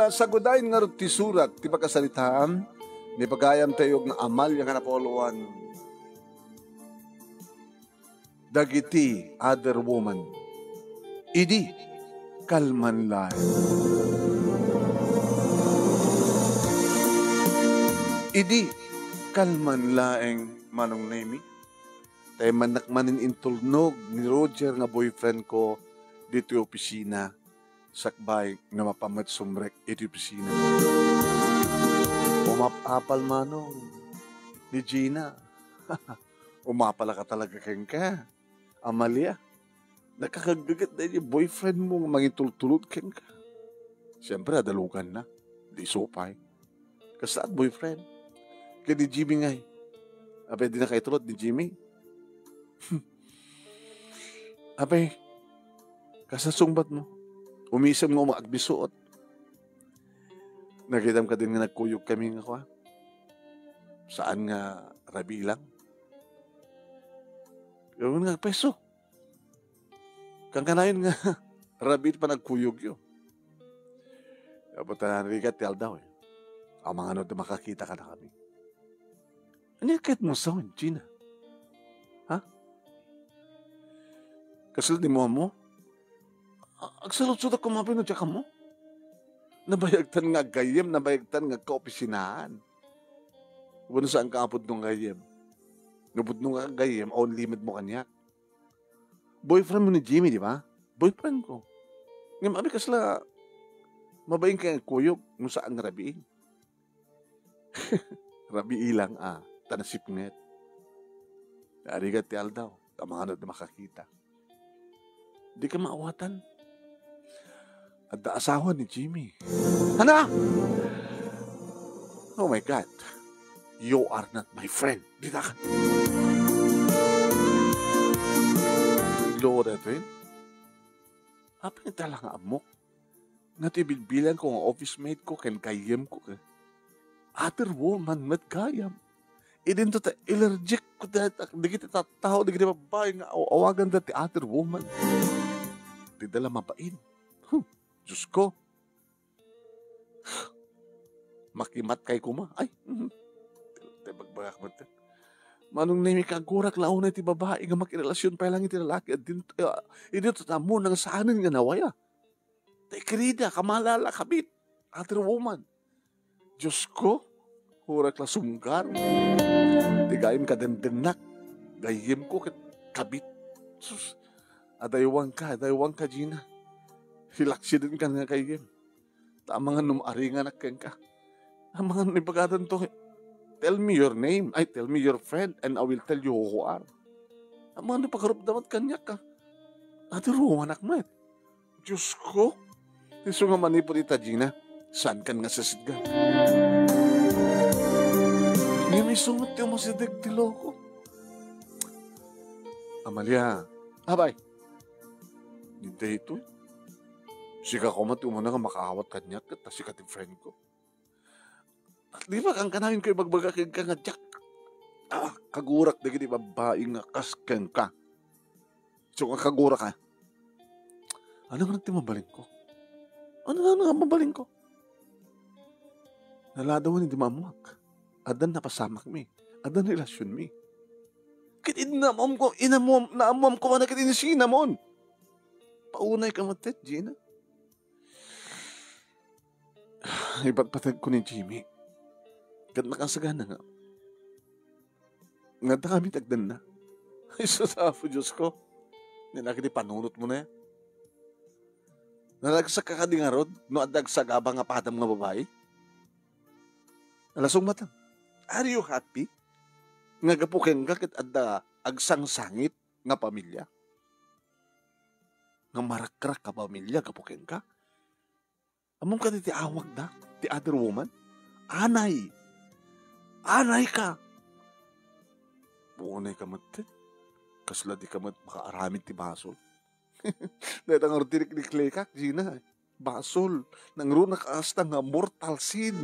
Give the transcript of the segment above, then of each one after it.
Sagudayin nga rin ti surat, ti pagkasalitaan, ni pagayam tayo ng amal yung kanapoluan. Dagiti other woman. Idi, kalman lain. Idi, kalman laeng manong nemi. Tayo manakmanin intulnog ni Roger nga boyfriend ko dito yung opisina. Sakbay nga mapamat sumrek ito yung opisina. Umapapal manong ni Gina. Umapala ka talaga keng ka. Amalia, nakakagagat na yung boyfriend mo mangitultulot keng ka. Siyempre, adalugan na. Di sopay. Kasaan boyfriend? Kaya ni Jimmy nga eh. Abay, di na kayo tulot ni Jimmy. Abay, kasasungbat mo. Umisam nga umagbisuot. Nakitam ka din nga nagkuyog kami nga kwa. Saan nga rabi lang? Gawin nga peso. Kang kanayon nga rabi pa nagkuyog yun. Dapat na narigat tiyal daw eh. Ang mga ano na makakita ka na kami. Ano yung kahit mo sa Gina? Ha? Kasil di mo mo? Agsalot-sot ako mapinod siya ka mo? Nabayagtan nga gayem, nabayagtan nga kaopisinahan. Kung saan ka apod nung gayem? Nubod nung gayem, on limit mo kanya. Boyfriend mo ni Jimmy, di ba? Boyfriend ko. Ngayon, abi kasla, mabayang kayang kuyog, kung saan nga rabiin. Rabii lang, tanasip nget. Arigat ti aldaw, tamanganod na makakita. Di ka maawatan. At asawa ni Jimmy. Hana! Oh my God. You are not my friend. Di na ka. Lord Edwin, apa yung talang amok? Natibilbilan ko ang office mate ko ken kayem ko. Other woman mat kayam. Idin to ta allergic ko dahil di kita tao, di kita babae nga awagan dati other woman. Di dala mabain. Diyos ko. Makimat kay kuma. Ay, bagbagak mo ito. Manong nami kagurak launa iti babae nga makirelasyon pa lang iti lalaki. Dito tamo nang saanan nga nawaya. Tay kerida, kamalala, kabit. Other woman. Diyos ko. Hurak la sunggar. Tigayim ka dendenak. Gayim ko kabit. Sus. Adaywang ka, Gina. Hilaksi din ka nga kayim. Tama nga numaringan na ka. Ang mga nipagatan to, tell me your name. Ay, tell me your friend and I will tell you who you are. Ang mga nipagarup damat kanya ka. Ate Roma, anak mo. Diyos ko. Iso nga manipo dita, Gina. Saan kan nga sasidgan? Hindi may sungot yung masidig tilo ko. Amalia. Abay. Hindi ito. Sika ko matumo na nga makaawat kanya at sikat yung friend ko. At di ba kang kanahin ko ibagbagakig ka nga Jack? Kagurak na gini babae nga kasken ka. So nga kagurak ka. Ano nga natin mabaling ko? Ano nga mabaling ko? Naladawan hindi mamuak. Adan napasamak mi. Adan relasyon mi. Kit inamam ko, naamam ko na kit inisinamon. Paunay ka matit, Gina. Ipatpatag ko ni Jimmy. Kat nakasagana nga. Nga kami tagdan na. Ay, sasafo Diyos ko. Nilaki ni panunot mo na yan. Nalagsak ka di nga rod, no adagsak abang nga patam nga babae. Alasong matang. Are you happy? Nga gapukin ka kit adda agsang sangit nga pamilya. Nga marakrak ka pamilya, gapukin ka. Among ka ti awag na, ti other woman? Anay. Anay ka. Buonay ka mat. Kasla di ka mat makaaramid ti basol. Dahil ang ordinik-niklekak, Gina. Basol. Nang runa kaasta nga mortal sin.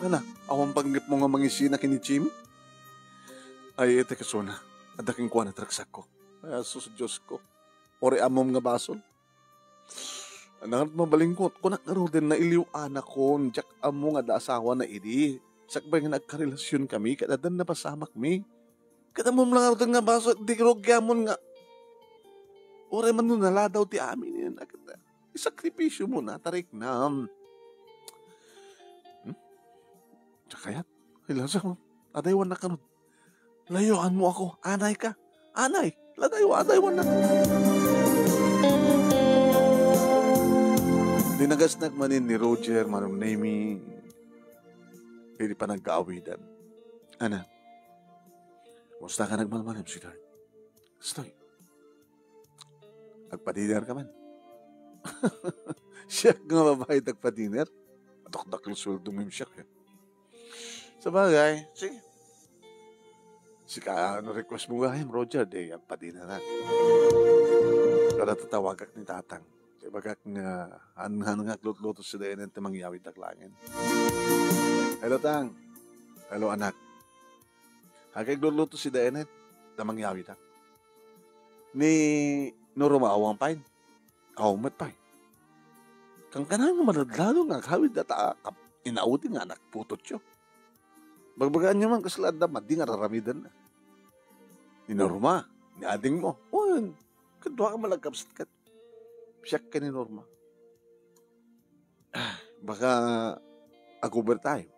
Ana, awang panggit mo nga mangisina kini Jimmy? Ay, ete kasona. Adaking kuha na traksak ko. Ay, asus Diyos ko. ore amom nga basol. Anangat mabalingkot, kunak nga din na iliw anak ko, jak amo nga da asawa na idi. Sakbay nga nagkarelasyon kami, kadadan na pasamak mi. Kadamom lang nga basol, di rogyamon nga. Ore man nun naladaw ti amin yan. Isakripisyo mo na, tarik na. Tsakayat, ilasa mo, adaywan na ka nun. Layuan mo ako, anay ka. Anay, adaywan na. Dinagasnak manin ni Roger, manong Nemi, hindi pa nagkaawidan. Ana, musta ka nagmalmalim, sweetheart? Stoy. Nagpa-dinner ka man. Siya nga babae nagpa-dinner. Atok-dakil sweldo mo yung siya. Sa bagay, sige. Sika, request mo nga Roger, nagpa-dinner na. Kada tatawagak ni tatang. Bagak nga, han nga luto si Dayan at mangyawid taklangin. Hello, Tang. Hello, anak. Hagay luto si Dayan at mangyawid tak. Ni Norma awang pain. Awang pain. Kang kanang manadlalo nga kawid at inaudi nga anak putot siyo. Bagbagaan niya man kasalad na madi nga raramidan na. Ni Norma, ni ading mo. O, kadwa ka malagkapsat ka. Siyak ka ni Norma. Baka overtime.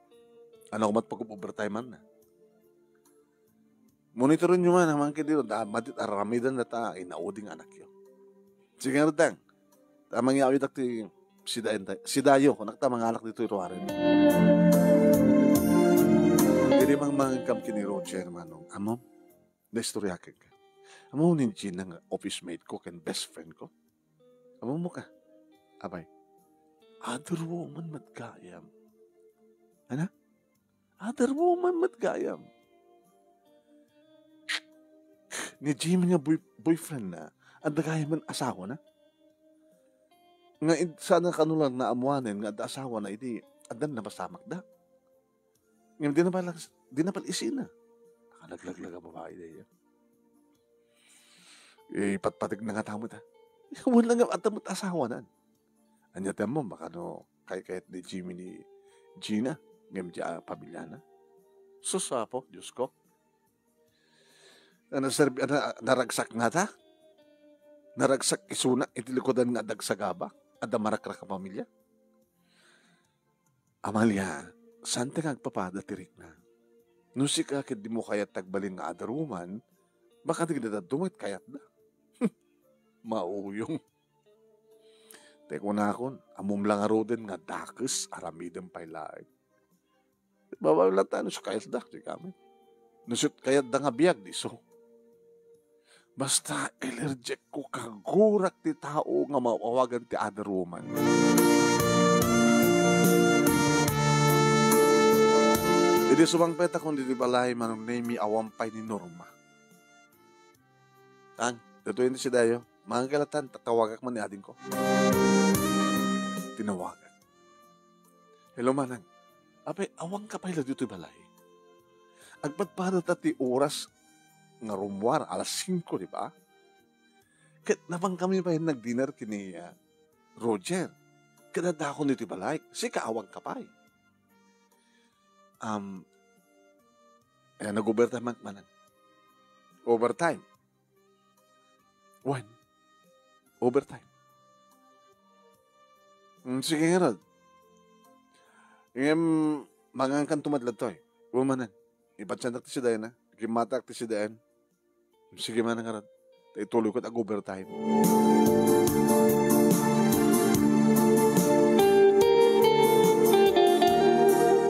Ano kumat pag-overtime man na. Monitorin nyo man naman kayo dito. Madit aramidan na ta inauding anak yun. Sige nga rin. Tamang yawit ak si Dayo. Kung naktamang alak dito ito arin. Hindi mang mangagkam kini Roger manong. Amom, na-istoryakin ka. Amom ni Jean ang office mate ko and best friend ko. Amom mo ka. Abay. Other woman matgayam. Ano? Other woman matgayam. Ni Jimmy nga boyfriend na, ang dagayam man asawa na. Nga sana kanulang na amuanin nga asawa na, hindi, adan na masamak da. Ngayon, di na pala isin na. Nakalaglag ang babae na yan. Patpatig na nga tamo ta. Wala nga atamot asawa na. Anyatan mo, baka no, kahit ni Jimmy ni Gina, ngayon diya pamilya na. Susapo, Diyos ko. Naragsak nga ta. Naragsak isuna, itilikodan nga dagsagaba, at marakrak ka pamilya. Amalia, saan ta ngagpapada tirik na? Nusi ka di mo kayat tagbalin nga other woman, baka tigdadadungit kayat na. Mauyong. Teko na akon, amom lang aro din nga dakes, aramidem pa'y laing. Babalatan, so kayat da, di kami. Nusut kayat da nga biyag, di so. Basta allergic ko kagurak ti tao nga mawawagan ti other woman. Hindi subang peta kung di balay manong name awampay ni Norma. Tang, datuin si Dayo. Mga kalatan, tatawagak man ni ading ko. Tinawagan. Hello, manang. Apay, awang ka pala dito balay. Agpadpada tati oras nga rumwar, alas 5, di ba? Kat napang kami pa yung nag-dinner kini Roger. Kadadakon dito balay. Si kaawang ka pa nag-overtime manan. Overtime. When? Overtime. Sige nga rod. Ngayon, mangang tumadlad to Umanan. Ipatsandak ti si Dayan na. Kimatak ti si Dayan. Sige man nga rod. Ituloy ko at overtime.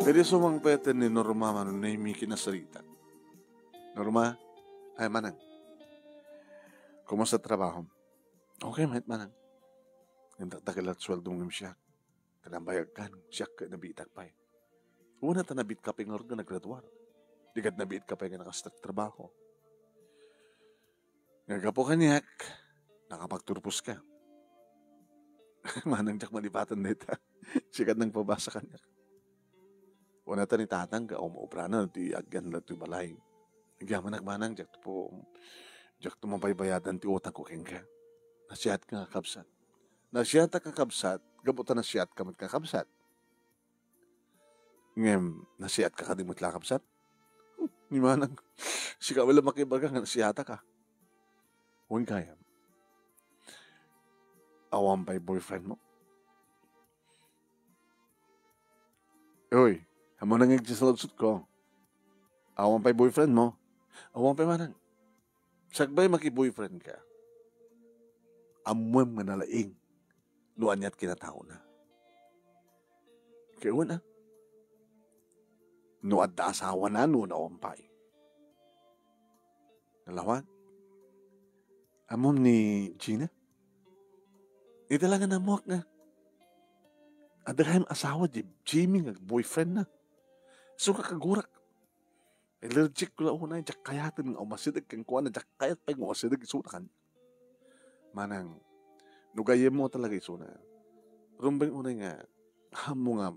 Pero sumang pwede ni Norma man na may kinasarita. Norma, ay manang. Kumusta trabaho? Okay, mahit manang. Nagdagdagal at sweldo ng siya. Kanambayag ka, siya ka nabitak pa Una ta nabit ka pa yung orga naggraduar. Digad nabit ka pa yung nakastart trabaho. Ngagapo ka niyak, nakapagturpos ka. Manang jak malipatan nita. Sikat nang pabasa ka niyak. Una ta ni tatang ka, umaubra na, di agyan na ito balay. Nagyaman manang, jak to mabaybayadan ti utang ko keng ka. Nasiyat ka kakabsat. Nasiyat ka kakabsat, gabutan nasiyat ka mat kakabsat. Ngem, nasiyat ka kadimot lakabsat. Ni manang, sika wala makibaga nga nasiyata ka. Huwag kaya. Awang pa'y boyfriend mo. Uy, hamo nang nagsisaludsot ko. Awang pa'y boyfriend mo. Awang pa'y manang. Sagbay maki-boyfriend ka. Amuam nga nalaing. Luan niya't kinatao na. Kaya na. No at asawa na no na ompay. Nalawag. Amom ni Gina. Ito lang na muwak nga. Adagayam asawa di Jimmy nga boyfriend na. So kakagurak. Allergic ko lang una, jak kayatin nga umasidag kang kuha na, jak kayat pa yung umasidag isuna kan. Manang, nugayem mo talaga isuna. Rumbay una nga, hamo nga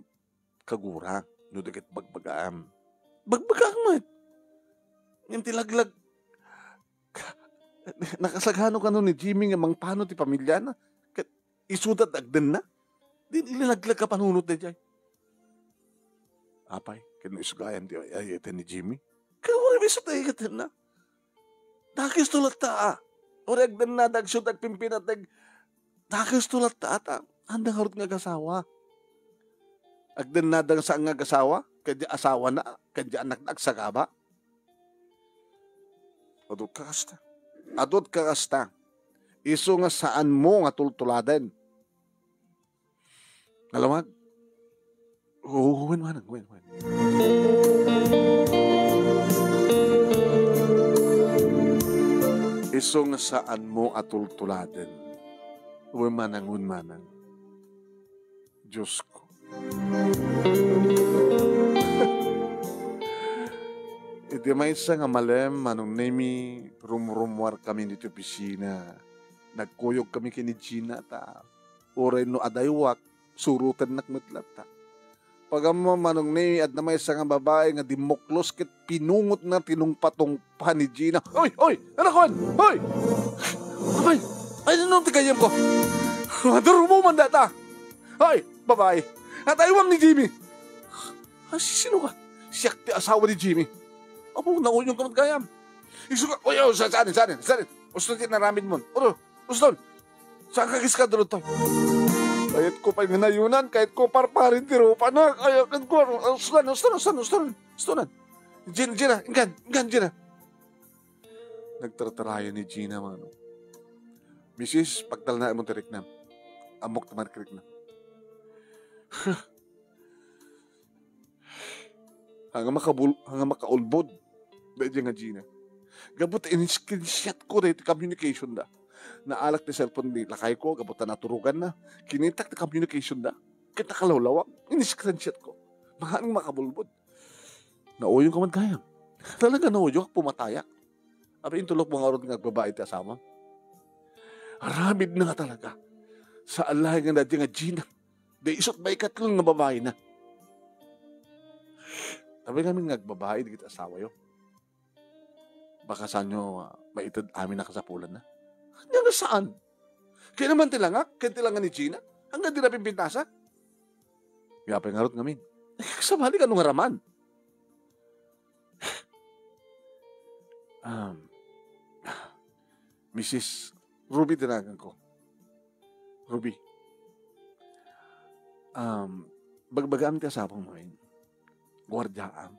kagurak, nudagit bagbagaam. Bagbagaam mo. Yung tilaglag. Nakasaghano ka nun ni Jimmy nga mang paano ti pamilya na. Isudat agdan na. Di nilaglag ka panunod na dyan. Apay, kinisugayan di ay ni Jimmy. Kaya wala may sutay ka na. Nakis tulat ta. Wala agdan na, dagsyon agpimpin at nakis tulat ta ata. Andang harot nga gasawa. Agdan na dang saan nga gasawa. Kaya asawa na. Kaya anak nagsagaba. Adot ka kasta. Adot ka kasta. Iso nga saan mo nga tultuladen. Nalawag? Huwin manang, huwin. Iso nga saan mo atultuladen. Huwin manang. Diyos ko. Iti may isa nga malem, manong nemi, rumrumwar kami dito pisina. Nagkuyog kami kini Gina ta. Oray no adaywak, surutan nakmetlat ta. Pagamo manong nemi at na may isa nga babae nga dimoklos kit pinungot na tinungpatong pa ni Gina. Oy! Anak ko! Hoy! Abay! Ay, nanong tigayam ko? Madaro mo man data! Hoy! Babae! At aywang ni Jimmy! Sino ka? Siyak ti asawa ni Jimmy. Abo, naunyong kamat gayam. Isu ka, oy, saan? Uston ti naramid mo. Uston, saan ka kiskadro to? Kahit ko pa'y nayunan, kahit ko parparin tiro pa na, ayakan ko, Ustonan. Gina, inggan, Gina. Nagtartarayan ni Gina, mano. Mrs., pagtal na mo tirik na. Amok tamar kirik na. Hanga makaulbod. Medyo nga Gina. Gabot in-screenshot ko na iti communication da. Naalak na cellphone di lakay ko, gabot na naturugan na. Kinitak na communication da. Kita kalawlawak. In-screenshot ko. Mahanang makabulbod. Nauyong ka man kayang. Talaga nauyong pumatayak. Abi intulok mga oron nga babae ti asama. Aramid na nga talaga. Sa Allah nga dati nga Gina. Di isot ba ikatlong nga babae na. Sabi kami nagbabae, di kita asawa yo. Baka saan nyo maitad amin na kasapulan na. Kanya na saan? Kaya naman tilangak, kaya tilangan ni Gina. Hanggang di na pimpintasa. Kaya pa yung harot ngamin. Kasabali ka nung haraman. Mrs. Ruby tinagan ko. Ruby. Bagbagaan ka sapang mo rin. Guardyaan.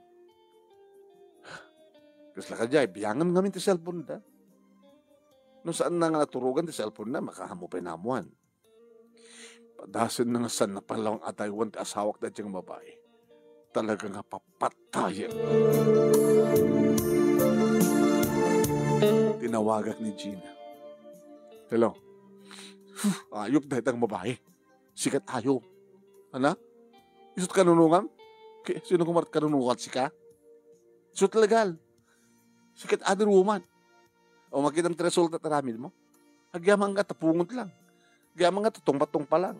Kasi laka dyan, biyangan ngamin ti cellphone da. No saan na nga naturugan ti cellphone na, makahamo pa namuan. Padasin na nga saan na palawang ataywan ti asawak da diyang babae. Talaga nga papatayan. Tinawagak ni Gina. Hello? Ayop dahil ang babae. Sikat ayop. Ano? Isot kanunungan? Sino kumart kanunungan si ka? Isot legal. Sikat other woman. O makitang resulta taramid mo. Agyaman nga tapungot lang. Agyaman nga tutong-patong pa lang.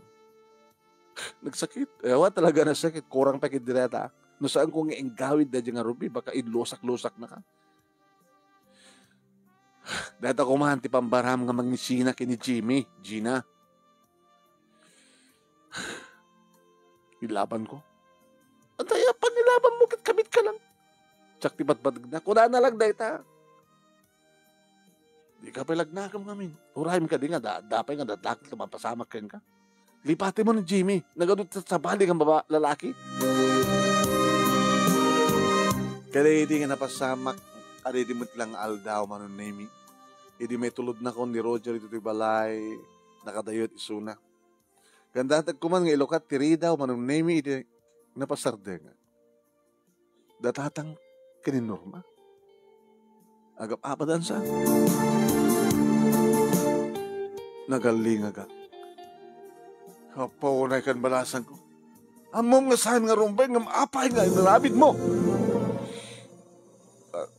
Nagsakit. Ewa talaga na sakit. Kurang pa kidireta. No saan kong iengawid na dyan nga Ruby. Baka ilusak-lusak na ka. Dahil ako mahanti pambaram nga mangisina kini Jimmy, Gina. Ilaban ko. Antay, panilaban mo, kamit ka lang. Tsak tibat-batag na. Kuna na lang dahil ta. Di ka palagnakam ngamin. Urahin ka di nga, dapay nga, dadakit lumapasamak ka. Lipati mo ni Jimmy. Nagadot sa bali ng lalaki. Kaya hindi nga napasamak. Kaya di mo lang aldaw manunemi. Hindi may tulod na kon ni Roger ito ti balay. Nakadayot isuna. Ganda kuman nga ilokat tiri daw manunemi. Hindi napasarde nga. Datatang kininorma. Agap apadan sa. Nagaling aga. Kapaunay kan balasan ko. Amom nga saan nga rumbay nga maapay nga inarabid mo.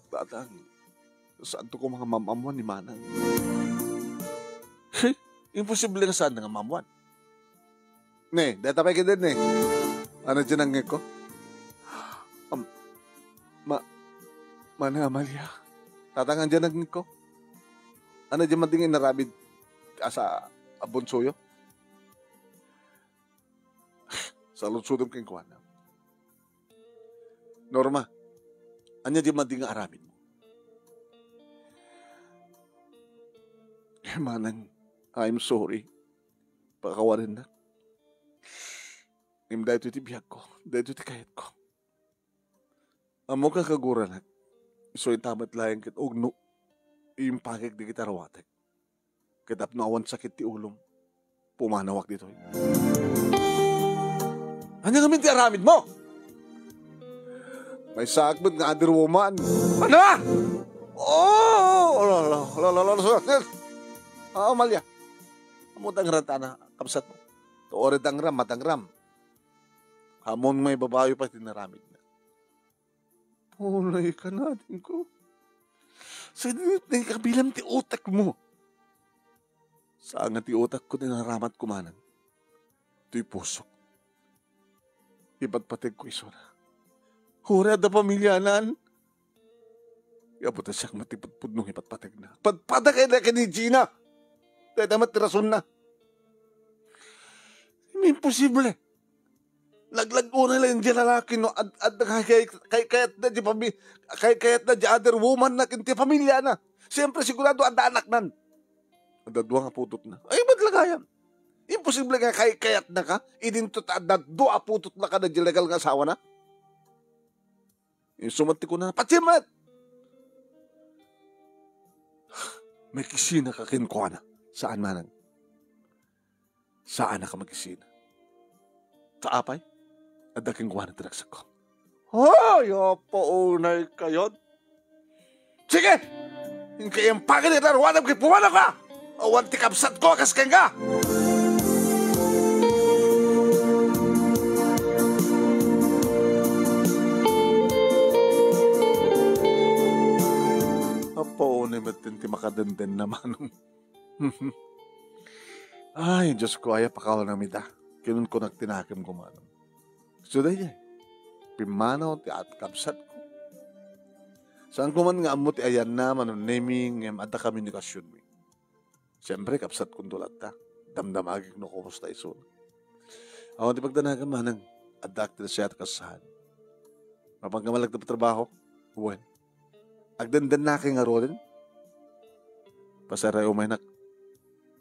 Tatang, saan to ko mga mamamuan ni Manang? Imposible na saan nga mamamuan. Ne, data pa kita ne. Ano dyan ang ko? Mana Amalia. Tatangan dyan ang ko. Ano dyan matingin narabid sa abonsoyo? Sa lunsudong king kuwana. Norma, anya di mading arabin mo. Manang, I'm sorry. Pakawarin na. Dahil ito biyag ko. Dahil ito kahit ko. Amo ka kagura na. So itamat lang kit ugno. Yung pagig di kita rawatek. Kitap na awan sakit ti ulong. Pumanawak dito. Ano namin ti aramid mo? May sakbet nga other woman. Ano? Oh! Amalia. Amutang rantana. Kapsat mo. Tuorid ang ram, matang ram. Hamon may babayo pa tinaramid na. Pulay ka natin ko. Sa dinit na kabilang ti utak mo. Saan nga ti utak ko tinaramat kumanan? Ito'y pusok. Ipagpatig ko iso na. Hura da pamilyanan. Yabutan siyang matipudpud nung ipagpatig na. Padpada kayo na ni Gina. Dahil damat rason na. Imposible. Laglag-o na lang yung lalaki no. At kaya't na di other woman na kinti pamilya na. Siyempre sigurado ang anak nan. Ang dadwa nga putot na. Ay maglagayan. Imposible nga kayat na ka. Idintot at doa putot na ka na legal nga asawa na. Yung sumati ko na. Patsimat! May kisina ka kinkuha na. Saan manan? Saan na ka magkisina? Sa apay? At daking kuha na tinagsak ko. Ay, paunay kayo. Sige! Yung kayang pagin na naruanap kay pumanap ka! Awan tikapsat ko akas kang ka! Paunay batin ti makadenden naman. Ay, Diyos ko, ayaw pakaw na mida. Kinun ko nagtinakim ko manong. Suday niya. Pimanaw ti at kapsat ko. Saan ko man nga amot ayan na manon naming ada komunikasyon mi. Siyempre, kapsat kong dulat ta. Damdamagig no kumusta iso. Ako ti pagdanagan manang adak ti siya at kasahan. Mapangkamalag na patrabaho. Well, agdandan na aking arorin. Pasaray umaynak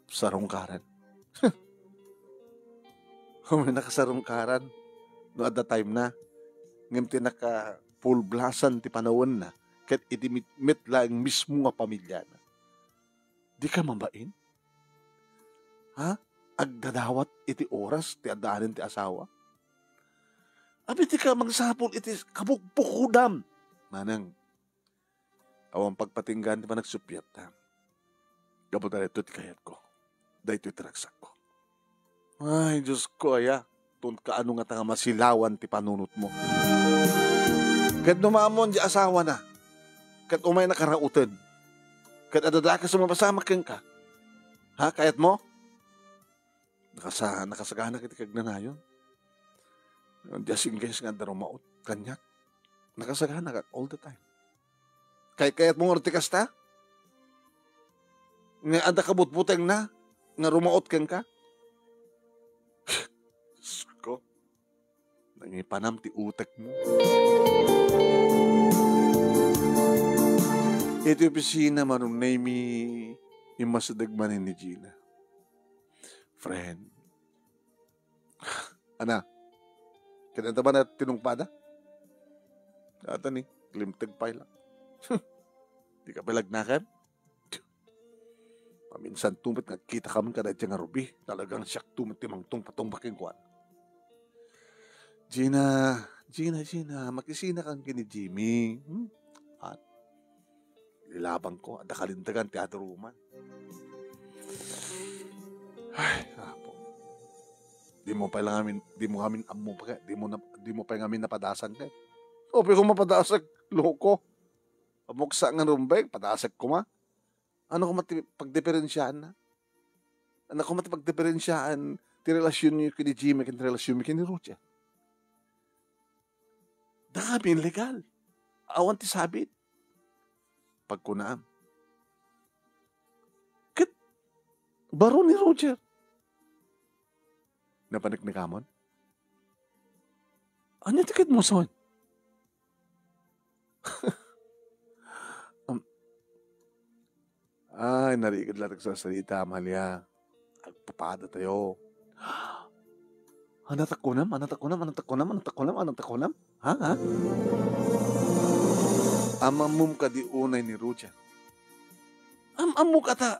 sarungkaran. Umaynak sarungkaran. No at the time na. Ngam tinaka full blasan ti panawon na. Kat itimit lang mismo nga pamilya na. Di ka mambain? Ha? Agdadawat iti oras ti adaanin ti asawa? Abi ti ka magsapol iti kabukbukudam. Manang, awang pagpatinggan ti pa nagsupyat ta. Gabutan ito ti kayat ko. Da ito'y tinagsak ko. Ay, Diyos ko, aya. Tun ka ano nga tanga masilawan ti panunot mo. Kat numamon di asawa na. Kat umay nakarautan. Kat adada ka sa mapasama kang ka. Ha, kayat mo? Nakasagana kiti kagnanayon. Di asing guys nga daro maot. Kanyak. Nakasagana ka all the time. Kayat mo ortikas ta? Nga ada kabutbuteng na, nga rumaot kang ka. Ko, nangipanam ti utek mo. Ito yung opisina manong name imasadagmanin ni Gina. Friend. Ana, kinanta ba na tinungpada? Ata ni, limtag pa lang. Di ka palagnakan? Paminsan tumit nga kita kami kada dyan nga rubi. Talagang siyak tumit timang patungbaking kuwan. Gina, makisina kang kini Jimmy. At ilabang ko, ada kalindagan teatro man. Ay, apo. Di mo kami amo pa kaya, di mo pa ngamin napadasan kaya. O, pero mapadasak, loko. Amuksa nga rumbay, padasak ko ma. Ano ko pagdiferensyaan na? Ano ko pagdiferensyaan ti relasyon niyo kini Jimmy kini relasyon niyo kini Rucha? Dami illegal. Awan ti sabit. Pagkunaam. Kit, baro ni Roger. Napanik ni Kamon? Ano tikit mo son? Ay, narigid lang sa salita, Amalia. Agpapada tayo. Anak ko nam? Ha? Amamum ka di unay ni Rucha. Amamu ka ta.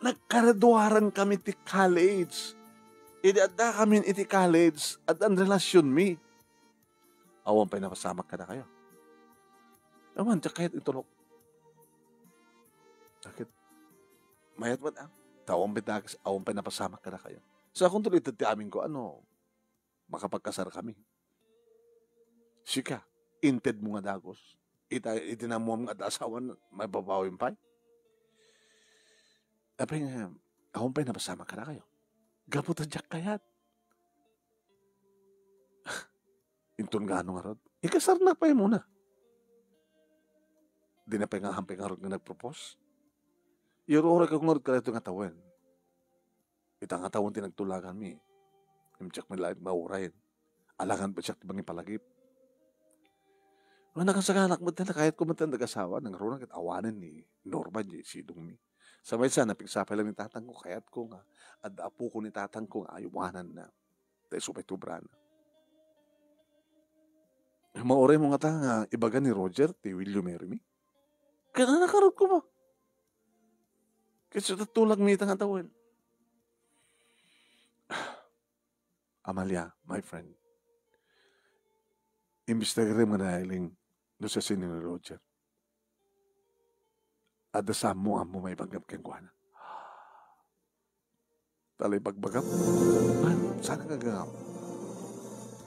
Nagkaraduaran kami ti college. Idada kami iti college at ang relasyon mi. Awan pa'y napasamak ka na kayo. Awan, tsaka kahit itulog. Bakit? Mayat man ang tawang bitagas, awan pa'y napasamak ka na kayo. So akong tuloy ti amin ko, makapagkasar kami. Sika, inted mo nga dagos. Itinamuam nga asawan, may babawin pa. Apay nga, awan pa'y napasamak ka na kayo. Gapot ang jak kayat. Intun nga nga rod. Ikasar na pa yun muna. Di na pa nga hampay nga rod nga nagpropose. Iro-ora ka kung nga rod ka ito nga tawin. Itang nga tawin tinagtulagan mi. Imtsak may lahat maurayin. Alangan ba siya tibang ipalagip. Wala nakasaganak mo na kahit kumatan nag-asawa, nang roon ang awanan ni Norma di sidong mi. Sabay sana, pigsapay lang ni tatang ko, kaya't ko nga, at apo ko ni tatang ko nga, ayuwanan na. Dahil supay tubra na. Mauray mo nga ta nga, ibaga ni Roger, ti will you marry me? Kaya na nakarot ko ba? Kasi tulag mi itang atawin. Amalia, my friend, imbis na rin mga nahiling doon sa sinin ni Roger. At dasam mo may bagap kang kuha na. Talay bagbagap? Man, sana ka gagap.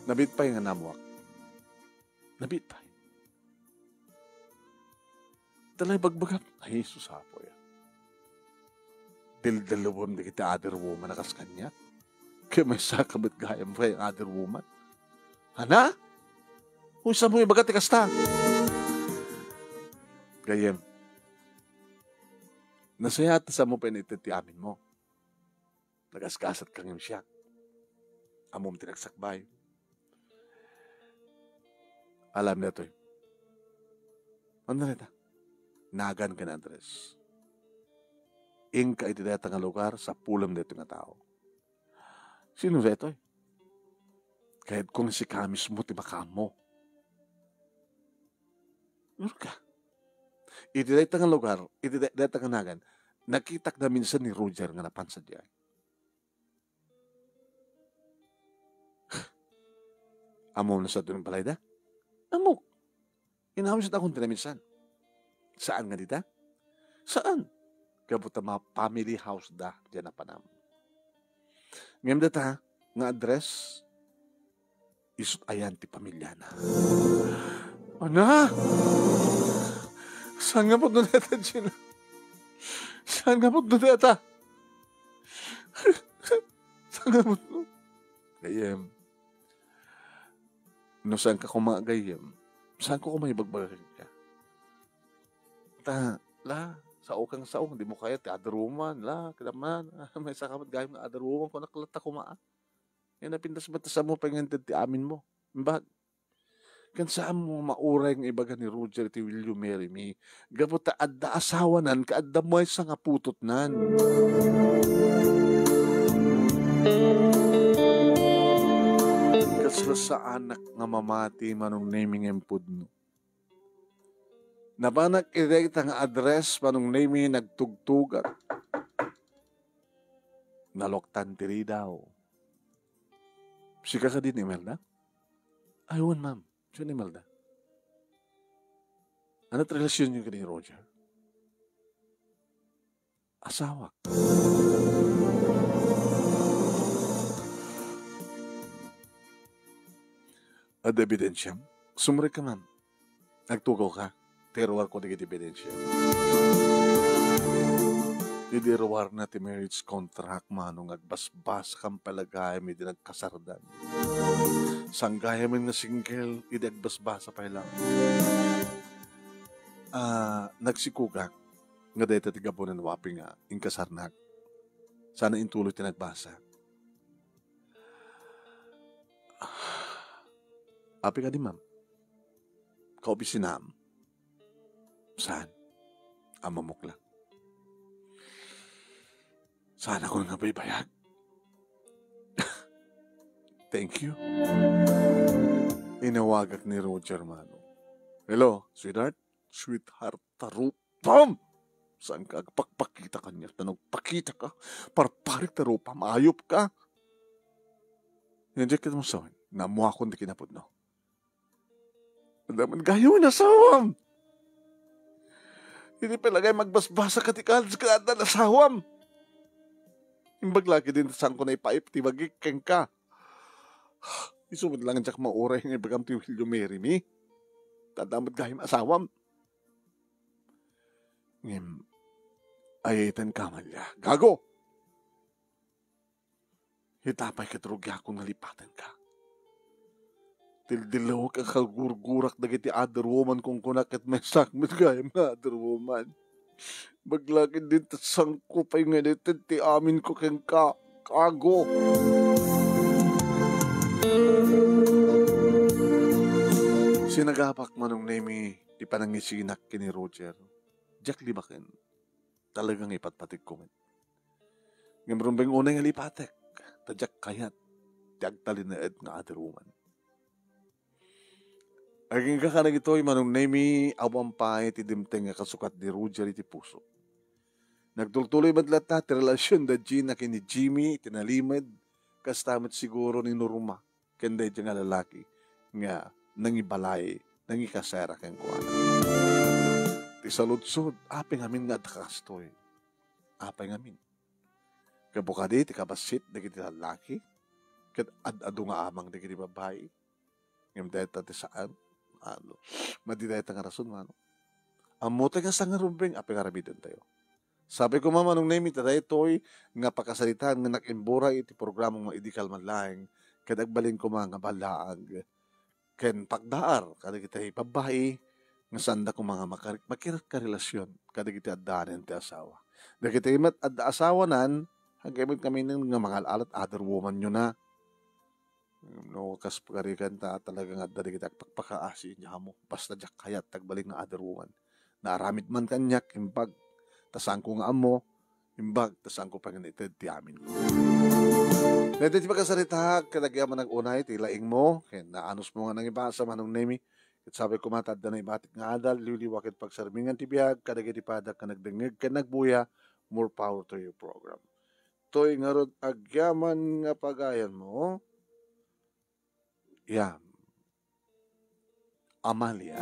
Nabit pa yung namuak. Nabit pa. Talay bagbagap? Ay, susapo yan. Dil-dalawon di kita other woman nakas kanya. Kaya may sakabit gayam pa yung other woman. Hana? Kung saan mo yung bagat ikasta? Gayem. Nasayat sa mo pinititi amin mo. Nagasgasat kang yung siya. Amom tinagsakbay. Alam na ito. Ano na ito? Nagan ka na, Andres. Ingka iti data nga lugar sa pulam dito nga tao. Sino na ito? Kahit kung si kamis mo, tibakam mo. Meron ka. Iti data nga lugar, iti data nga nagan, nakitak na minsan ni Roger nga napansa diya. Amo na sa doon palay da? Amo. Inahawis na akong tinaminsan. Saan nga dita? Saan? Kabuta mga family house da, diyan na panam. Ngayon data, nga address, isut ayan ti pamilya na. Ana! Saan nga po doon ito, Gina? Saan nga po doon ito? Saan nga po doon? Gayem. No, saan ka kumagayem? Saan ko kumahibagbagay ka? La, Kang sao, di mo kaya ti other woman, la, kadaman, may sakamat gayam nga other woman, kung nakalata ko maa. Yan napintas batas mo, pangintad ti amin mo. Imbag, kan saan mo mauray ng ibaga ni Roger ti Will You Marry Me? Gabot ta adda asawa nan, kaadda mo ay sa nga putot nan. Kasla sa anak nga mamati manong naming empod no. Nabanak irekta nga address manong naming nagtugtugat. Naloktan tiri daw. Sika ka din, Imelda? Ayun, ma'am. Siya ni Imelda. Ano't relasyon niyo ni Roger? Asawa. Ad ebidensya? Sumuri ka, ma'am. Nagtugaw ka. Teruar ko digit ebidensya. Idiruar na ti marriage contract manong agbasbas kang palagay may dinagkasardan. Sanggaya man nga single, idagbasbasa pa lang. Nagsikugak nga dahil tatigabunan wapi nga inkasarnak. Sana intuloy tinagbasa. Api ka di, ma'am. Kaubisinam. Saan? Amamok lang. Sana ko nga baybayag. Thank you. Inawagak ni Roger Mano. Hello, sweetheart? Sweetheart, tarupam! Saan ka? Pakpakita ka niya. Tanong, ka. Parparik tarupam. Ayop ka. Nandiyan kita mo sa akin. Namuha ko hindi kinapod, no? Andaman gayo na sawam. Hindi palagay magbasbasa ka tikal sa kada na sawam. Imbag laki din saan ko na ipaip, tibagik keng ka. Isumod lang ang mauray ng ibagam ti Will You Marry Me. Tadamot gayam asawam. Ngim, ayatan kamalya. Gago! Hitapay ka drugya kung nalipatan ka. Dildilaw ka kagurgurak dagiti other woman kung kunakit may sakmit gayam na other woman. Maglakid din sangko pa yung edited ti amin ko keng kago. Sinagapak manong nemi di panangisinak kini Roger. Jack libakin. Talagang ipatpatik ko man. Ngamrumbeng unay nga lipatek. Tadyak kayat. Tiag talinaed nga other woman. Aging kakanag ito'y manong nemi awampay ti dimteng nga kasukat ni Roger iti puso. Nagtultuloy madlat na ti relasyon da Gina kini Jimmy tinalimad kastamit siguro ni Norma kanda iti nga lalaki nga nangibalay nangikasera keng kuana. Ti saludsod apeng amin nga dakastoy. Apeng amin. Kabukadi ti kabasit dagiti lalaki ket ad-adu nga amang dagiti babae. Ngem dayta ti saan madidayta nga rason mano. Amote nga sang rumbeng apeng arabiden tayo. Sabi ko mama nung name ita daytoy nga pakasalitan nga nakimbura iti programang maidikal man laeng ket agbalin ko mga balaag ken pagdaar kada kita babae nga sanda ko mga makirat ka relasyon kada kita addanen ti asawa. Dagiti imat adda asawa nan hanggang kami ng nga mga alat other woman nyo na. No, kas pagarikan ta talaga nga dali kita pagpakaasi niya mo. Basta jak kayat tagbalik nga other woman. Naaramid man kanyak, imbag. Tasang ko nga amo, imbag. Tasang ko panganited ti amin ko. Dito ti pagkasalita, kadagyaman ng unay, ti laing mo, kaya naanos mo nga nang ibasa manong nemi. At sabi ko matanda na ibatik nga adal, liliwakit pagsarmingan ti biyag, kadagya ti padak ka nagdengeg, ka nagbuya, more power to your program. To'y nga rod agyaman nga pagayan mo, yeah. Amalia.